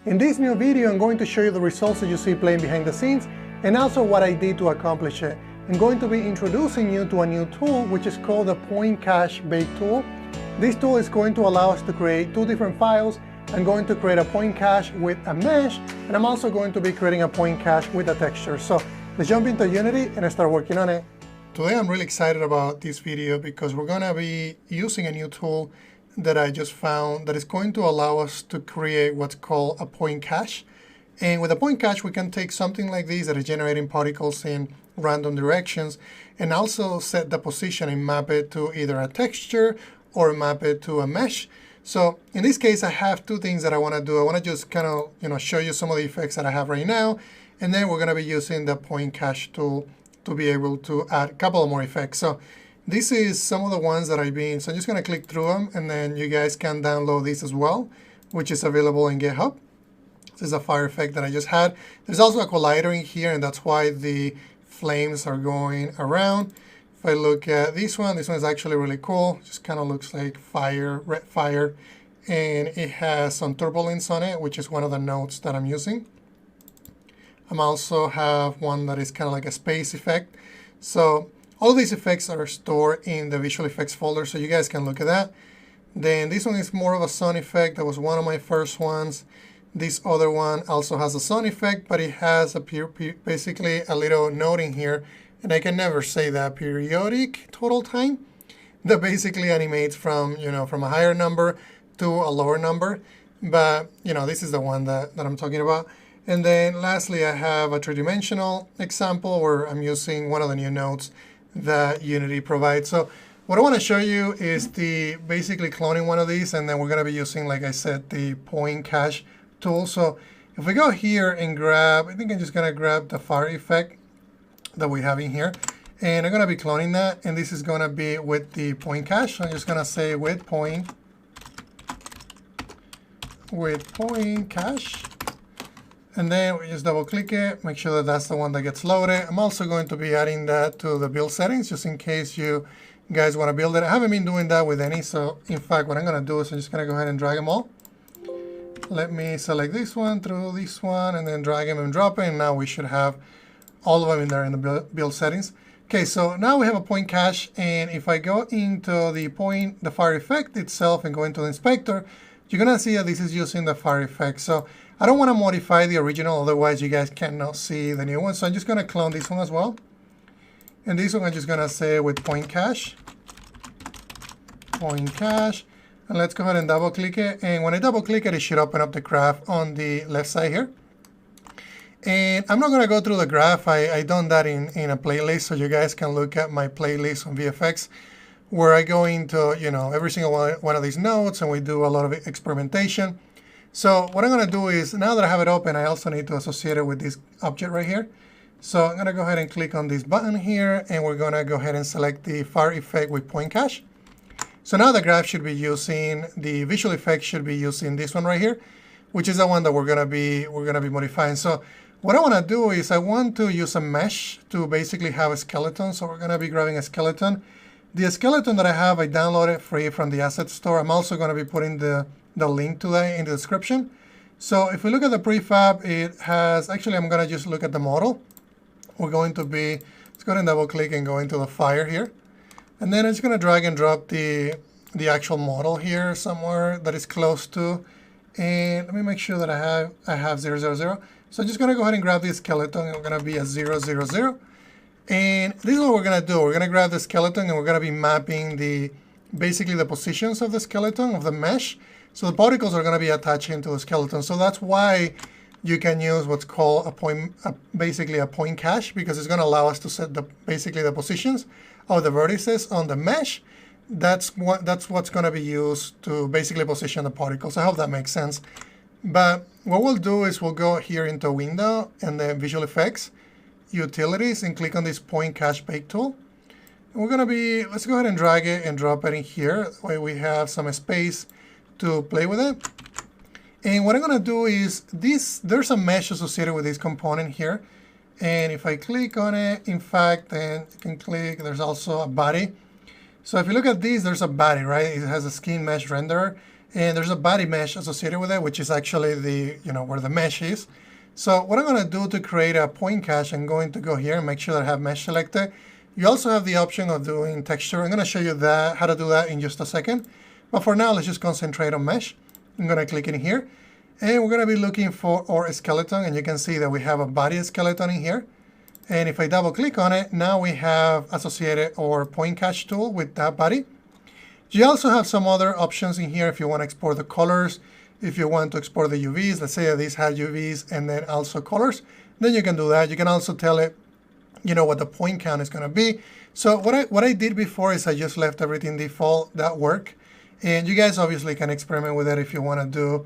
In this new video, I'm going to show you the results that you see playing behind the scenes and also what I did to accomplish it. I'm going to be introducing you to a new tool which is called the Point Cache Bake tool. This tool is going to allow us to create two different files. I'm going to create a point cache with a mesh, and I'm also going to be creating a point cache with a texture. So let's jump into Unity and start working on it. Today I'm really excited about this video because we're going to be using a new tool that I just found that is going to allow us to create what's called a point cache. And with a point cache, we can take something like this that is generating particles in random directions and also set the position and map it to either a texture or map it to a mesh. So in this case, I have two things that I want to do. I want to just kind of show you some of the effects that I have right now, and then we're going to be using the point cache tool to be able to add a couple of more effects. So this is some of the ones that I've been, so I'm just going to click through them, and then you guys can download this as well, which is available in GitHub. This is a fire effect that I just had. There's also a collider in here, and that's why the flames are going around. If I look at this one is actually really cool. Just kind of looks like fire, red fire, and it has some turbulence on it, which is one of the nodes that I'm using. I also have one that is kind of like a space effect. So all of these effects are stored in the visual effects folder, so you guys can look at that. Then this one is more of a sun effect. That was one of my first ones. This other one also has a sun effect, but it has basically a little note in here, and I can never say that, periodic total time, that basically animates from from a higher number to a lower number. But this is the one that I'm talking about. And then lastly, I have a three-dimensional example where I'm using one of the new nodes that Unity provides. So what I want to show you is basically cloning one of these, and then we're going to be using, like I said, the point cache tool. So if we go here and grab, I think I'm just going to grab the fire effect that we have in here, and I'm going to be cloning that, and this is going to be with the point cache. So I'm just going to say with point cache. And then we just double click it, make sure that that's the one that gets loaded. I'm also going to be adding that to the build settings, just in case you guys want to build it. I haven't been doing that with any, so in fact, what I'm going to do is I'm just going to go ahead and drag them all. Let me select this one through this one, and then drag them and drop it, and now we should have all of them in there in the build settings. Okay, so now we have a point cache, and if I go into the fire effect itself and go into the inspector, you're going to see that this is using the fire effect. So I don't want to modify the original, otherwise you guys cannot see the new one. So I'm just going to clone this one as well. And this one I'm just going to say with point cache. And let's go ahead and double click it. And when I double click it, it should open up the graph on the left side here. And I'm not going to go through the graph. I done that in a playlist, so you guys can look at my playlist on VFX, where I go into every single one of these nodes, and we do a lot of experimentation. So what I'm going to do is, now that I have it open, I also need to associate it with this object right here. So I'm going to go ahead and click on this button here, and we're going to go ahead and select the fire effect with point cache. So now the graph should be using, the visual effect should be using this one right here, which is the one that we're going to be modifying. So what I want to do is I want to use a mesh to basically have a skeleton. So we're going to be grabbing a skeleton. The skeleton that I have, I downloaded free from the asset store. I'm also going to be putting the link to that in the description. So if we look at the prefab, it has, actually I'm going to just look at the model. We're going to be, let's go ahead and double click and go into the fire here. And then I'm just going to drag and drop the actual model here somewhere that is close to. And let me make sure that I have 0, 0, 0. So I'm just going to go ahead and grab the skeleton, and we're going to be at 0, 0, 0. And this is what we're going to do. We're going to grab the skeleton, and we're going to be mapping basically the positions of the skeleton, of the mesh. So the particles are going to be attaching to the skeleton. So that's why you can use what's called basically a point cache, because it's going to allow us to set basically the positions of the vertices on the mesh. That's what's going to be used to basically position the particles. I hope that makes sense. But what we'll do is we'll go here into Window and then Visual Effects, Utilities, and click on this Point Cache Bake tool. And we're going to be, let's go ahead and drag it and drop it in here. That way we have some space to play with it. And what I'm going to do is there's a mesh associated with this component here. And if I click on it, in fact, then you can click, there's also a body. So if you look at this, there's a body, right? It has a skin mesh renderer. and there's a body mesh associated with it, which is actually the, where the mesh is. So what I'm going to do to create a point cache, I'm going to go here and make sure that I have mesh selected. You also have the option of doing texture. I'm going to show you how to do that in just a second. But for now, let's just concentrate on mesh. I'm going to click in here. And we're going to be looking for our skeleton. And you can see that we have a body skeleton in here. And if I double click on it, now we have associated our point cache tool with that body. You also have some other options in here if you want to export the colors. If you want to export the UVs, let's say that these have UVs and then also colors, then you can do that. You can also tell it, what the point count is going to be. So what I did before is I just left everything default. That worked. And you guys obviously can experiment with it if you want to do,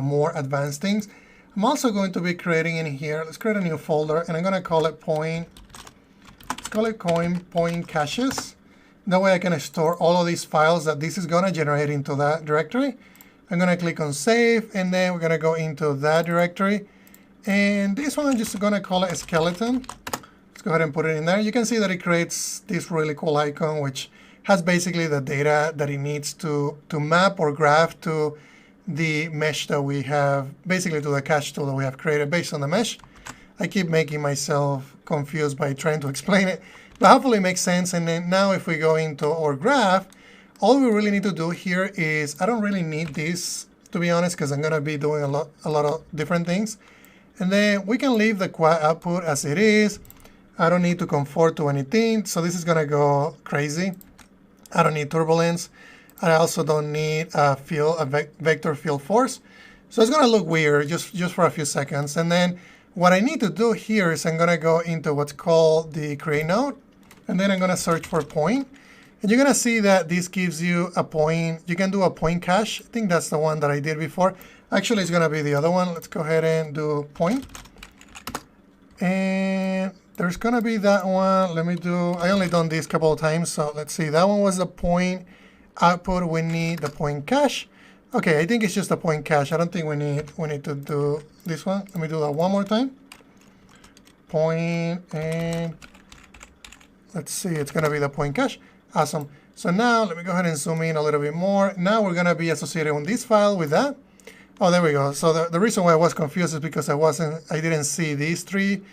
more advanced things. I'm also going to be creating in here, let's create a new folder, and I'm going to call it point caches. That way I can store all of these files that this is going to generate into that directory. I'm going to click on save, and then we're going to go into that directory. And this one I'm just going to call it skeleton. Let's go ahead and put it in there. You can see that it creates this really cool icon, which has basically the data that it needs to map or graph to the mesh that we have, basically to the cache tool that we have created based on the mesh. I keep making myself confused by trying to explain it, but hopefully it makes sense. And then now if we go into our graph, all we really need to do here is, I don't really need this, to be honest, because I'm going to be doing a lot of different things. And then we can leave the quad output as it is. I don't need to conform to anything, so this is going to go crazy. I don't need turbulence. I also don't need a vector field force. So it's going to look weird just for a few seconds. And then what I need to do here is I'm going to go into what's called the create node. And then I'm going to search for point. And you're going to see that this gives you a point. You can do a point cache. I think that's the one that I did before. Actually, it's going to be the other one. Let's go ahead and do point. And there's going to be that one. I only done this a couple of times. So let's see. That one was the point output. We need the point cache. OK, I think it's just a point cache. I don't think we need to do this one. Let me do that one more time. Point, and let's see. It's going to be the point cache. Awesome. So now let me go ahead and zoom in a little bit more. Now we're going to be associated on this file with that. Oh, there we go. So the reason why I was confused is because I didn't see these three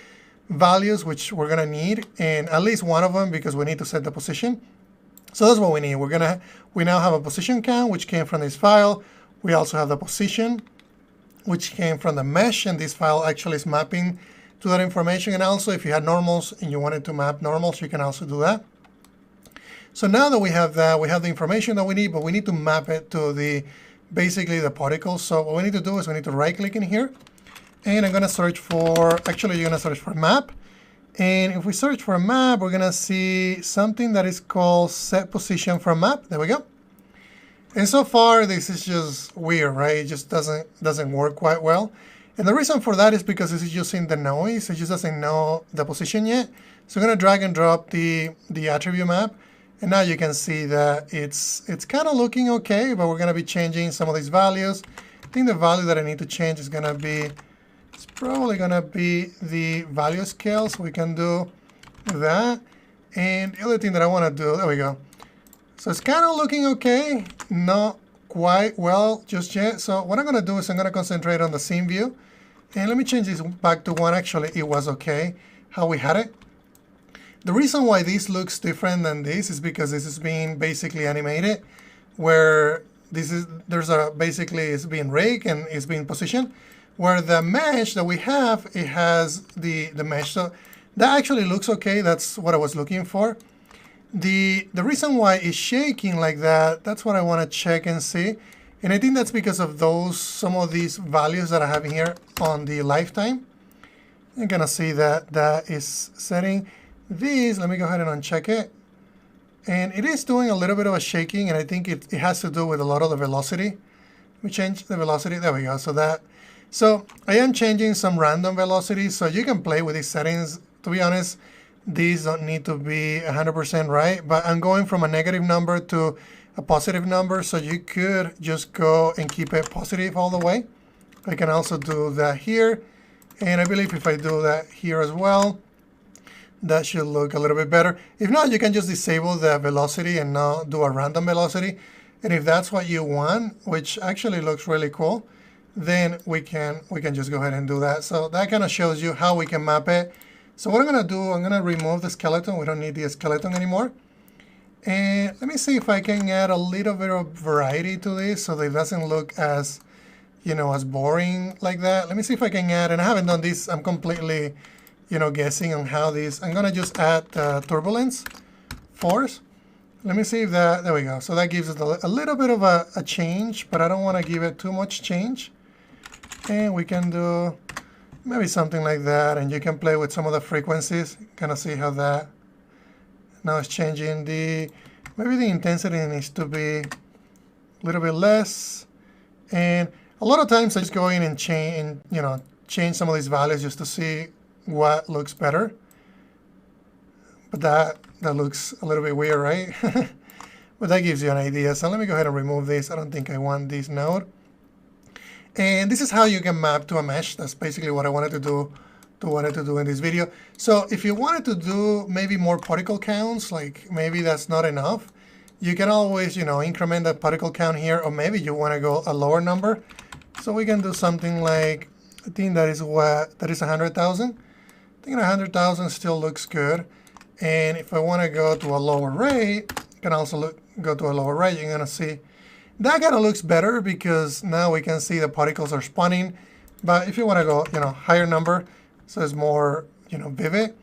values, which we're going to need, and at least one of them because we need to set the position. So that's what we need. We now have a position count, which came from this file. We also have the position, which came from the mesh, and this file actually is mapping to that information. And also, if you had normals and you wanted to map normals, you can also do that. So now that we have that, we have the information that we need, but we need to map it to basically the particles. So what we need to do is we need to right-click in here, and I'm going to search for, actually you're going to search for map. And if we search for a map, we're going to see something that is called set position from map. There we go. And so far, this is just weird, right? It just doesn't work quite well. And the reason for that is because this is using the noise. It just doesn't know the position yet. So I'm going to drag and drop the attribute map. And now you can see that it's kind of looking OK, but we're going to be changing some of these values. I think the value that I need to change is going to be, it's probably going to be the value scale. So we can do that. And the other thing that I want to do, there we go. So it's kind of looking OK, not quite well just yet. So what I'm going to do is I'm going to concentrate on the scene view. And let me change this back to 1. Actually, it was OK how we had it. The reason why this looks different than this is because this is being basically animated, where basically it's being raked and it's being positioned, where the mesh that we have, it has the mesh. So that actually looks OK. That's what I was looking for. The reason why it's shaking like that, that's what I want to check and see. And I think that's because of some of these values that I have here on the lifetime. You're going to see that that is setting. These, let me go ahead and uncheck it. And it is doing a little bit of a shaking, and I think it has to do with a lot of the velocity. Let me change the velocity. There we go. So I am changing some random velocity, so you can play with these settings. To be honest, these don't need to be 100% right, but I'm going from a negative number to a positive number, so you could just go and keep it positive all the way. I can also do that here, and I believe if I do that here as well, that should look a little bit better. If not, you can just disable the velocity and not do a random velocity. And if that's what you want, which actually looks really cool, then we can just go ahead and do that. So that kind of shows you how we can map it. So what I'm going to do, I'm going to remove the skeleton. We don't need the skeleton anymore. And let me see if I can add a little bit of variety to this so that it doesn't look as, as boring like that. Let me see if I can add, and I haven't done this. I'm completely, guessing on how this. I'm going to just add turbulence force. Let me see if that, there we go. So that gives us a little bit of a change, but I don't want to give it too much change. And we can do maybe something like that, and you can play with some of the frequencies, kind of see how that, now it's changing maybe the intensity needs to be a little bit less. And a lot of times I just go in and change some of these values just to see what looks better. But that looks a little bit weird, right? But that gives you an idea. So let me go ahead and remove this. I don't think I want this node. And this is how you can map to a mesh. That's basically what I wanted to do in this video. So if you wanted to do maybe more particle counts, like maybe that's not enough, you can always, increment the particle count here, or maybe you want to go a lower number. So we can do something like, I think that is 100,000. I think 100,000 still looks good. And if I want to go to a lower rate, you can also go to a lower rate. You're going to see that kind of looks better because now we can see the particles are spawning. But if you want to go, higher number, so it's more, vivid.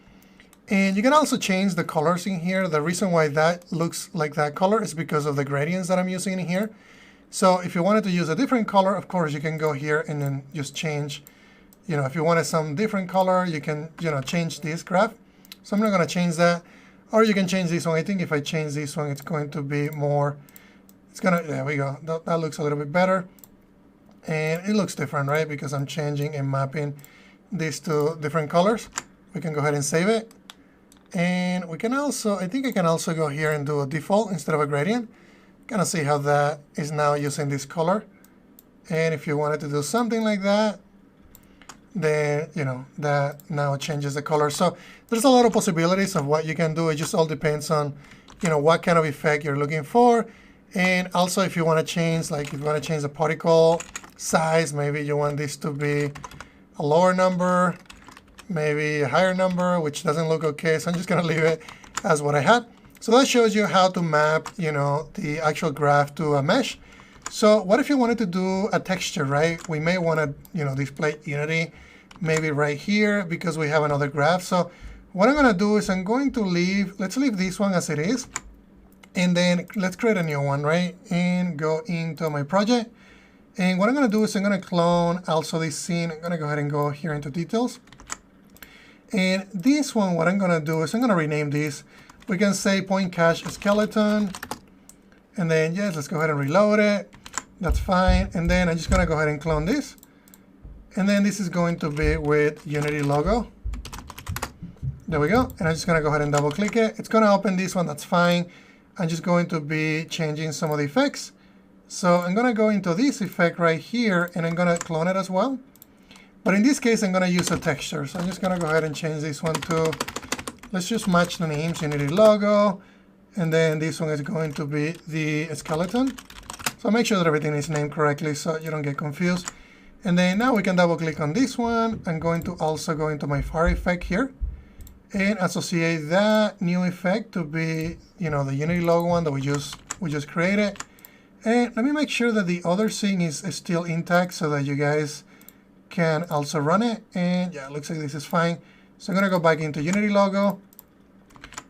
And you can also change the colors in here. The reason why that looks like that color is because of the gradients that I'm using in here. So if you wanted to use a different color, of course, you can go here and then just change. If you wanted some different color, you can, change this graph. So I'm not going to change that. Or you can change this one. I think if I change this one, it's going to be more, there we go. That looks a little bit better. And it looks different, right? Because I'm changing and mapping these two different colors. We can go ahead and save it. And we can also, I think I can also go here and do a default instead of a gradient. Kind of see how that is now using this color. And if you wanted to do something like that, then, that now changes the color. So there's a lot of possibilities of what you can do. It just all depends on, what kind of effect you're looking for. And also if you want to change, like if you want to change the particle size, maybe you want this to be a lower number, maybe a higher number, which doesn't look okay. So I'm just going to leave it as what I had. So that shows you how to map, the actual graph to a mesh. So what if you wanted to do a texture, right? We may want to, display Unity maybe right here because we have another graph. So what I'm going to do is I'm going to let's leave this one as it is. And then let's create a new one, right? And go into my project. And what I'm going to do is I'm going to clone also this scene. I'm going to go ahead and go here into details. And this one, what I'm going to do is I'm going to rename this. We can say point cache skeleton. And then, yes, let's go ahead and reload it. That's fine. And then I'm just going to go ahead and clone this. And then this is going to be with Unity logo. There we go. And I'm just going to go ahead and double click it. It's going to open this one. That's fine. I'm just going to be changing some of the effects. So I'm going to go into this effect right here, and I'm going to clone it as well. But in this case, I'm going to use a texture. So I'm just going to go ahead and change this one to, let's just match the names, Unity logo. And then this one is going to be the skeleton. So make sure that everything is named correctly so you don't get confused. And then now we can double click on this one. I'm going to also go into my fire effect here and associate that new effect to be, the Unity logo one that we just created. And let me make sure that the other scene is still intact so that you guys can also run it. And yeah, it looks like this is fine. So I'm going to go back into Unity logo.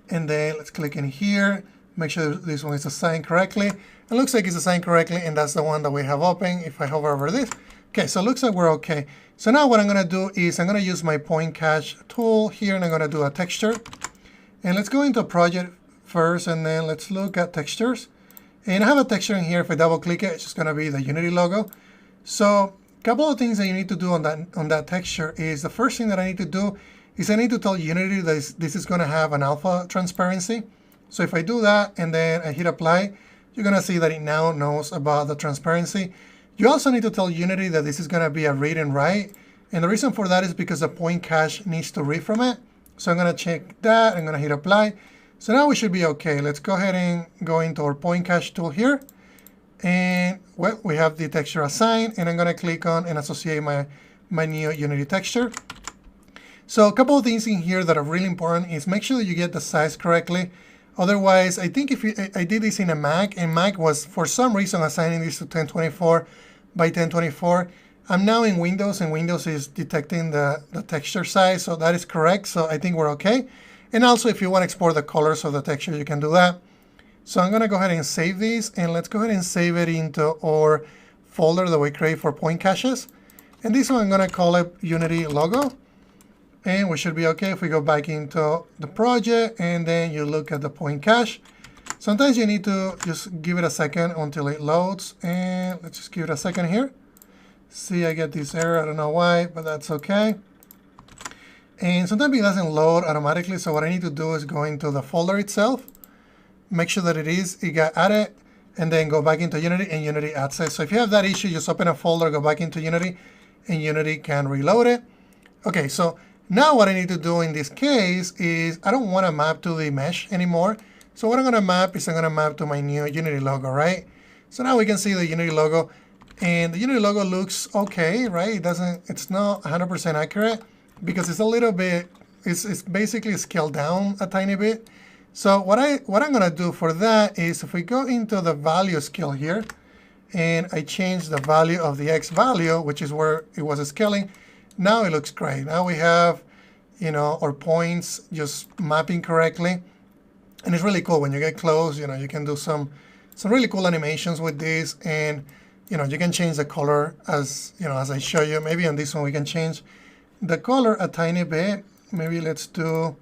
And then let's click in here. Make sure this one is assigned correctly. It looks like it's assigned correctly, and that's the one that we have open. If I hover over this. Okay, so it looks like we're okay. So now what I'm going to do is I'm going to use my point cache tool here, and I'm going to do a texture. And let's go into project first, and then let's look at textures. And I have a texture in here. If I double click it, it's just going to be the Unity logo. So a couple of things that you need to do on that texture is the first thing that I need to do is I need to tell Unity that this is going to have an alpha transparency. So if I do that and then I hit apply, you're going to see that it now knows about the transparency. You also need to tell Unity that this is going to be a read and write. And the reason for that is because the point cache needs to read from it. So I'm going to check that. I'm going to hit apply. So now we should be okay. Let's go ahead and go into our point cache tool here. And well, we have the texture assigned, and I'm going to click on and associate my new Unity texture. So a couple of things in here that are really important is make sure that you get the size correctly. Otherwise, I think if I did this in a Mac, and Mac was for some reason assigning this to 1024 by 1024. I'm now in Windows, and Windows is detecting the texture size, so that is correct. So I think we're okay. And also, if you want to export the colors of the texture, you can do that. So I'm going to go ahead and save this, and let's go ahead and save it into our folder that we create for point caches. And this one I'm going to call it Unity logo. And we should be okay if we go back into the project and then you look at the point cache. Sometimes you need to just give it a second until it loads. And let's just give it a second here. See, I get this error. I don't know why, but that's okay. And sometimes it doesn't load automatically. So what I need to do is go into the folder itself, make sure that it got added, and then go back into Unity, and Unity adds it. So if you have that issue, just open a folder, go back into Unity, and Unity can reload it. Okay, so now what I need to do in this case is I don't want to map to the mesh anymore. So what I'm going to map is I'm going to map to my new Unity logo, right? So now we can see the Unity logo, and the Unity logo looks okay, right? It's not 100% accurate because it's a little bit, it's basically scaled down a tiny bit. So what I'm going to do for that is if we go into the value scale here, and I change the value of the X value, which is where it was scaling, now it looks great. Now we have, our points just mapping correctly. And it's really cool when you get close, you can do some really cool animations with this. And, you can change the color as I show you. Maybe on this one we can change the color a tiny bit. Maybe let's do,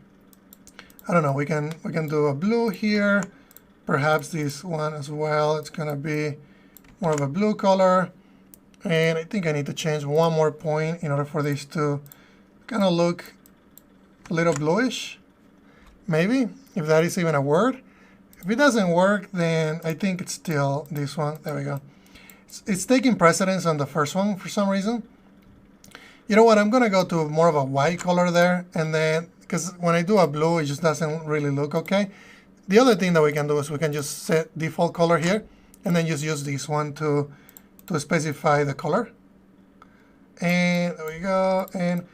I don't know, we can do a blue here. Perhaps this one as well. It's going to be more of a blue color. And I think I need to change one more point in order for this to kind of look a little bluish, maybe, if that is even a word. If it doesn't work, then I think it's still this one. There we go. It's taking precedence on the first one for some reason. You know what? I'm going to go to more of a white color there. And then, because when I do a blue, it just doesn't really look okay. The other thing that we can do is we can just set default color here, and then just use this one to specify the color. And there we go. And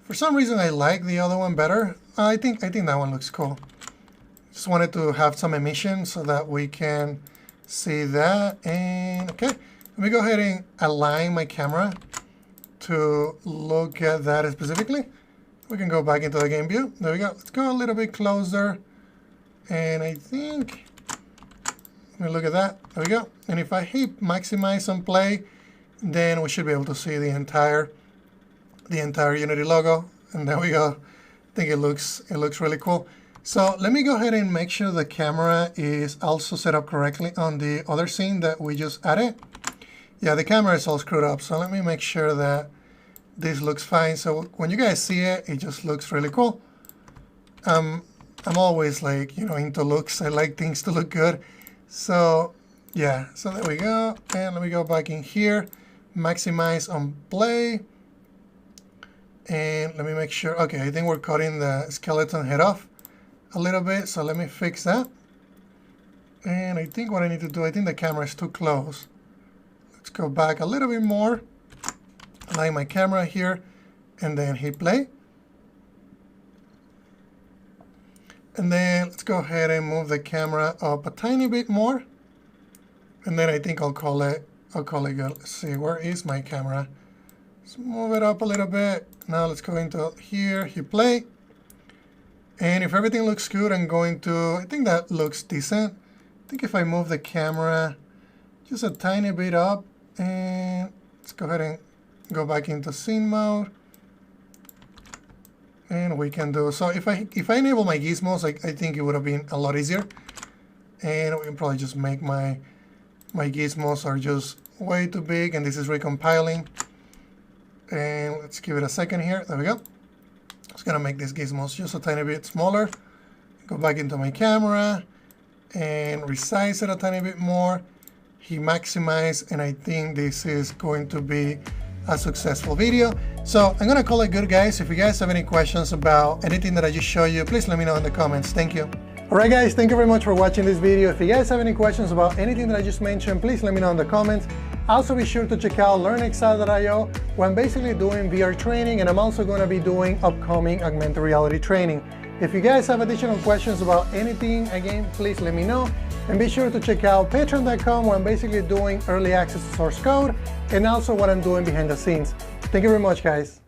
for some reason I like the other one better. I think that one looks cool. Just wanted to have some emission so that we can see that. And okay, let me go ahead and align my camera to look at that specifically. We can go back into the game view. There we go. Let's go a little bit closer. And I think, let me look at that. There we go. And if I hit maximize on play, then we should be able to see the entire Unity logo. And there we go. I think it looks really cool. So let me go ahead and make sure the camera is also set up correctly on the other scene that we just added. Yeah, the camera is all screwed up. So let me make sure that this looks fine. So when you guys see it, it just looks really cool. I'm always like, into looks. I like things to look good. So yeah, so there we go. And let me go back in here, maximize on play. And let me make sure, okay, I think we're cutting the skeleton head off a little bit. So let me fix that. And I think what I need to do, I think the camera is too close. Let's go back a little bit more, align my camera here, and then hit play. And then let's go ahead and move the camera up a tiny bit more. And then I think I'll call it good. Let's see, where is my camera? Let's move it up a little bit. Now let's go into here, hit play. And if everything looks good, I'm going to, I think that looks decent. I think if I move the camera just a tiny bit up, and let's go ahead and go back into scene mode. And we can do, so if I enable my gizmos, I think it would have been a lot easier. And we can probably just make my gizmos are just way too big, and this is recompiling. And let's give it a second here. There we go. Just gonna make these gizmos just a tiny bit smaller. Go back into my camera and resize it a tiny bit more. Hit maximize, and I think this is going to be a successful video. So I'm gonna call it good, guys. If you guys have any questions about anything that I just showed you, please let me know in the comments. Thank you. Alright guys, thank you very much for watching this video. If you guys have any questions about anything that I just mentioned, please let me know in the comments. Also be sure to check out learnexcel.io, where I'm basically doing VR training, and I'm also going to be doing upcoming augmented reality training. If you guys have additional questions about anything, again, please let me know. And be sure to check out patreon.com, where I'm basically doing early access to source code and also what I'm doing behind the scenes. Thank you very much, guys.